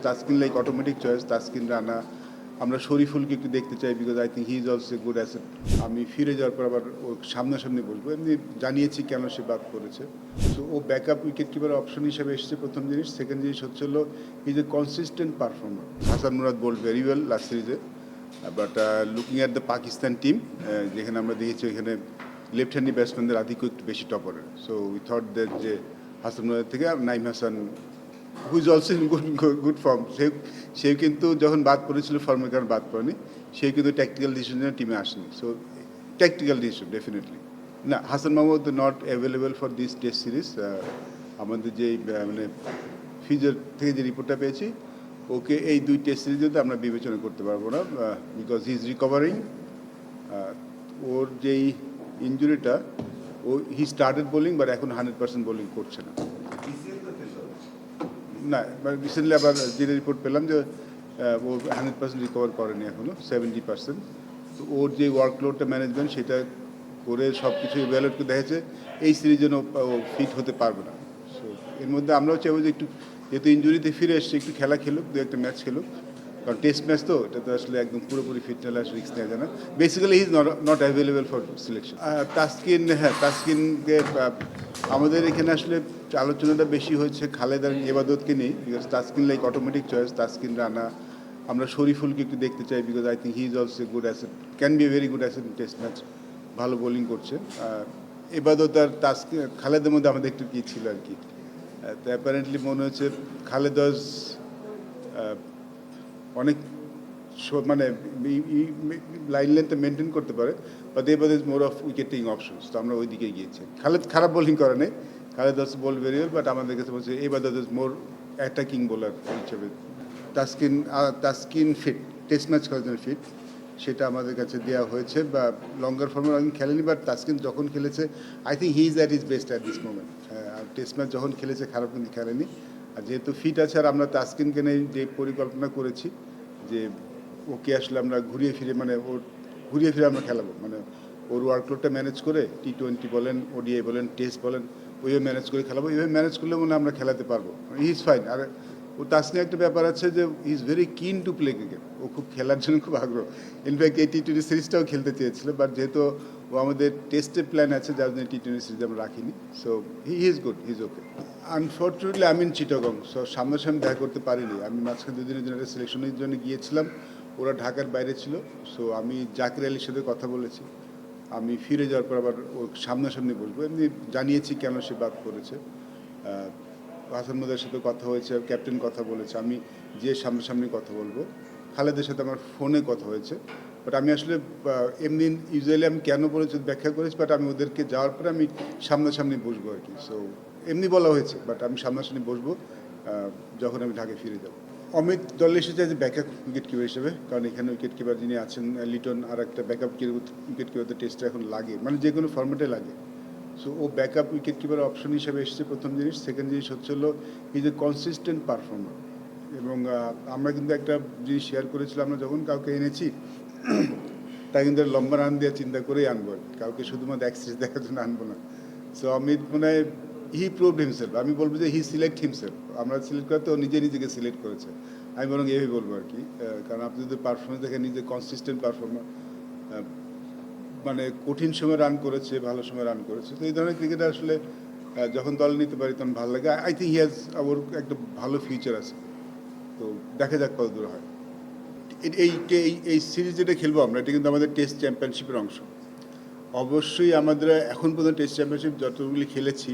Taskin like automatic choice, Taskin Rana. আমরা শরীফুলকে একটু দেখতে চাই because I think he is also good asset. আমি ফিরে যাওয়ার পর আবার ও সামনাসামনি বলবো, এমনি জানিয়েছি কেন সে বাদ করেছে। সো ও ব্যাকআপ উইকেট কিপার অপশন হিসেবে এসেছে প্রথম জিনিস। সেকেন্ড জিনিস হচ্ছে হলো is a consistent performer. Hasan Murad bowled very well last সিরিজে, but looking at the Pakistan team, যেখানে আমরা দেখেছি ওইখানে লেফট হ্যান্ডি ব্যাটসম্যানদের আধিক্য একটু বেশি টপারের। সো উই থট দ্যাট যে হাসান মুরাদ থেকে Naim Hasan who is also in good form, সে কিন্তু যখন বাদ পড়েছিল ফর্মের কারণে বাদ পড়েনি, সে কিন্তু ট্যাকটিক্যাল ডিসিশনের টিমে আসেনি। সো ট্যাকটিক্যাল ডিসিশন ডেফিনেটলি না। Hasan Mahmud not available for this test series. আমাদের যে মানে ফিজার থেকে যে রিপোর্টটা পেয়েছি, ওকে এই দুই টেস্ট সিরিজে তো আমরা বিবেচনা করতে পারবো না, বিকজ হি ইজ রিকভারিং। ওর যেই ইঞ্জুরিটা, ও হি স্টার্টেড বোলিং বাট এখন 100% বোলিং করছে না। না, রিসেন্টলি আবার যে রিপোর্ট পেলাম যে ও 100% রিকভার করেনি এখনও, 70%। তো ওর যে ওয়ার্কলোডটা ম্যানেজমেন্ট সেটা করে সব কিছু ইভ্যালুয়েট করে দেখেছে এই সিরিজে ও ফিট হতে পারবে না। সো এর মধ্যে আমরাও চাইবো যে একটু, যেহেতু ইঞ্জুরিতে ফিরে এসছে, একটু খেলা খেলুক, দু একটা ম্যাচ খেলুক, কারণ টেস্ট ম্যাচ তো এটা তো আসলে একদম পুরোপুরি ফিট না হলে রিস্ক নেওয়া যায় না। Basically he is not available for selection. Taskin, হ্যাঁ তাসকিনকে আমাদের এখানে আসলে আলোচনাটা বেশি হয়েছে খালেদ আর এবাদতকে নিয়ে, because Taskin like automatic choice, Taskin Rana. আমরা শরীফুলকে একটু দেখতে চাই because I think he is also good asset, can B a very good asset in test match, ভালো বোলিং করছে। এবাদত আর তাসকিন খালেদের মধ্যে আমাদের একটু কী ছিল আর কি, তো অ্যাপারেন্টলি মনে হচ্ছে খালেদ অনেক মানে লাইন লেন্থে মেনটেন করতে পারে, বাট এবার ইজ মোর অফ উইকেটিং অপশনস। তো আমরা ওই দিকে গিয়েছি। খালেদ খারাপ বোলিং করে নেই, Khaled also ball very well, but আমাদের কাছে বলছে এবার ইজ মোর অ্যাটাকিং বোলার হিসেবে। তাসকিন ফিট, টেস্ট ম্যাচ খেলার জন্য ফিট, সেটা আমাদের কাছে দেওয়া হয়েছে, বা লঙ্গার ফর্মে আমি খেলেনি, বাট তাসকিন যখন খেলেছে I think he is at his best at this moment. আর টেস্ট ম্যাচ যখন খেলেছে খারাপ কিন্তু খেলেনি। আর যেহেতু ফিট আছে, আর আমরা তাসকিনকে নিয়ে যে পরিকল্পনা করেছি যে ওকে আসলে আমরা ঘুরিয়ে ফিরে, মানে ওর ঘুরিয়ে ফিরে আমরা খেলাবো, মানে ওর ওয়ার্কলোডটা ম্যানেজ করে T20 বলেন, ODI বলেন, টেস্ট বলেন, ওইভাবে ম্যানেজ করে খেলাবো। এইভাবে ম্যানেজ করলে মনে আমরা খেলাতে পারবো। He is fine. আর ও তাসকিনের একটা ব্যাপার আছে যে he is very keen to play cricket, ও খুব খেলার জন্য খুব আগ্রহ। ইনফ্যাক্ট এই T20 সিরিজটাও খেলতে চেয়েছিল, বাট যেহেতু ও আমাদের টেস্টের প্ল্যান আছে, যার জন্য T20 সিরিজ আমরা রাখিনি। So he is good, he is okay. Unfortunately আমি চিটাগং, সো সামনাসামনি দেখা করতে পারিনি। আমি মাঝখানে দুদিনের জন্য একটা সিলেকশনের জন্য গিয়েছিলাম, ওরা ঢাকার বাইরে ছিল। সো আমি জাকির আলীর সাথে কথা বলেছি, আমি ফিরে যাওয়ার পর আবার ওর সামনাসামনি বলবো, এমনি জানিয়েছি কেন সে বাদ করেছে। হাসান মুরাদের সাথে কথা হয়েছে, ক্যাপ্টেন কথা বলেছে, আমি যে সামনাসামনি কথা বলবো। খালেদের সাথে আমার ফোনে কথা হয়েছে, বাট আমি আসলে এমনি ইউজুয়ালি আমি কেন বলেছি ব্যাখ্যা করেছি, বাট আমি ওদেরকে যাওয়ার পরে আমি সামনাসামনি বসবো আর কি। সো এমনি বলা হয়েছে, বাট আমি সামনাসামনি বসবো যখন আমি ঢাকায় ফিরে যাব। অমিত দলে এসেছে যে ব্যাকআপ উইকেট কিপার হিসেবে, কারণ এখানে উইকেট কিপার যিনি আছেন লিটন, আর একটা ব্যাকআপ উইকেট কিপারদের টেস্টে এখন লাগে, মানে যে কোনো ফর্মেটে লাগে। সো ও ব্যাকআপ উইকেট কিপার অপশন হিসেবে এসেছে প্রথম জিনিস। সেকেন্ড জিনিস হচ্ছে হলো ইজ এ কনসিস্টেন্ট পারফর্মার। এবং আমরা কিন্তু একটা জিনিস শেয়ার করেছিলাম, আমরা যখন কাউকে এনেছি তা কিন্তু লম্বা রান দেওয়ার চিন্তা করেই আনবো, কাউকে শুধুমাত্র এক সিরিজ দেখার জন্য আনবো না। সো অমিত মানে হি প্রুভড হিমসেলফ, আমি বলবো যে হি সিলেক্ট হিমসেলফ। আমরা সিলেক্ট করতে ও নিজে নিজেকে সিলেক্ট করেছে, আমি বরং এভাবে বলবো আর কি। কারণ আপনি যদি পারফরমেন্স দেখেন, নিজে কনসিস্টেন্ট পারফর্মার, মানে কঠিন সময় রান করেছে, ভালো সময় রান করেছে। তো এই ধরনের ক্রিকেটার আসলে যখন দল নিতে পারি তখন ভালো লাগে। আই থিঙ্ক হি হ্যাজ ওর একটা ভালো ফিউচার আছে। তো দেখা যাক কত দূর হয়। এই এই সিরিজ যেটা খেলবো আমরা, এটা কিন্তু আমাদের টেস্ট চ্যাম্পিয়নশিপের অংশ। অবশ্যই আমাদের এখন পর্যন্ত টেস্ট চ্যাম্পিয়নশিপ যতগুলি খেলেছি,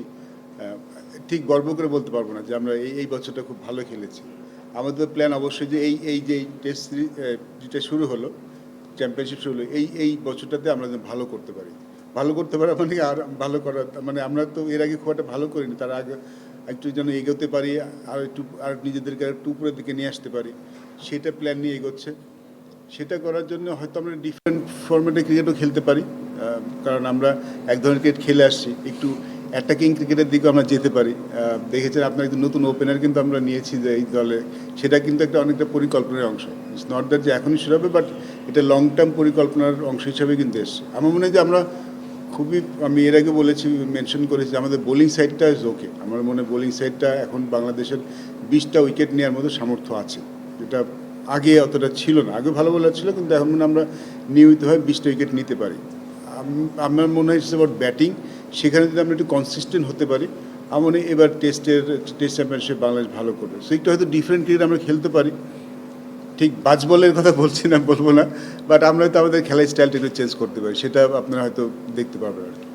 ঠিক গর্ব করে বলতে পারবো না যে আমরা এই বছরটা খুব ভালো খেলেছি। আমাদের প্ল্যান অবশ্যই যে এই যে টেস্ট সিরিজ যেটা শুরু হলো, চ্যাম্পিয়নশিপ শুরু হলো, এই বছরটাতে আমরা যেন ভালো করতে পারি। ভালো করতে পারা মানে আর ভালো করা, মানে আমরা তো এর আগে খুব একটা ভালো করিনি, তার আগে একটু যেন এগোতে পারি, আর নিজেদেরকে একটু উপরের দিকে নিয়ে আসতে পারি, সেটা প্ল্যান নিয়ে এগোচ্ছে। সেটা করার জন্য হয়তো আমরা ডিফারেন্ট ফরম্যাটে ক্রিকেটও খেলতে পারি, কারণ আমরা এক ধরনের ক্রিকেট খেলে আসছি, একটু অ্যাটাকিং ক্রিকেটের দিকেও আমরা যেতে পারি। দেখেছেন আপনার একজন নতুন ওপেনার কিন্তু আমরা নিয়েছি যে এই দলে, সেটা কিন্তু একটা অনেকটা পরিকল্পনার অংশ। ইটস নট দ্যাট যে এখনই শুরু হবে, বাট এটা লং টার্ম পরিকল্পনার অংশ হিসাবে কিন্তু এসছে। আমার মনে হয় যে আমরা খুবই আমি এর আগে বলেছি, মেনশন করেছি আমাদের বোলিং সাইডটা ইজ ওকে। আমার মনে হয় বোলিং সাইডটা এখন বাংলাদেশের 20টা উইকেট নেওয়ার মতো সামর্থ্য আছে, যেটা আগে অতটা ছিল না। আগে ভালো বোলার ছিল, কিন্তু এখন মনে হয় আমরা নিয়মিতভাবে 20টা উইকেট নিতে পারি। আমার মনে হয় অ্যাবাউট ব্যাটিং, সেখানে যদি আমরা একটু কনসিস্টেন্ট হতে পারি, আমার মনে হয় এবার টেস্ট চ্যাম্পিয়নশিপ বাংলাদেশ ভালো করবে। সো একটু হয়তো ডিফারেন্ট ক্রিকেট আমরা খেলতে পারি। ঠিক বাজ বলের কথা বলছি না, বলবো না, বাট আমরা হয়তো আমাদের খেলার স্টাইলটা একটু চেঞ্জ করতে পারি, সেটা আপনারা হয়তো দেখতে পারবেন আর কি।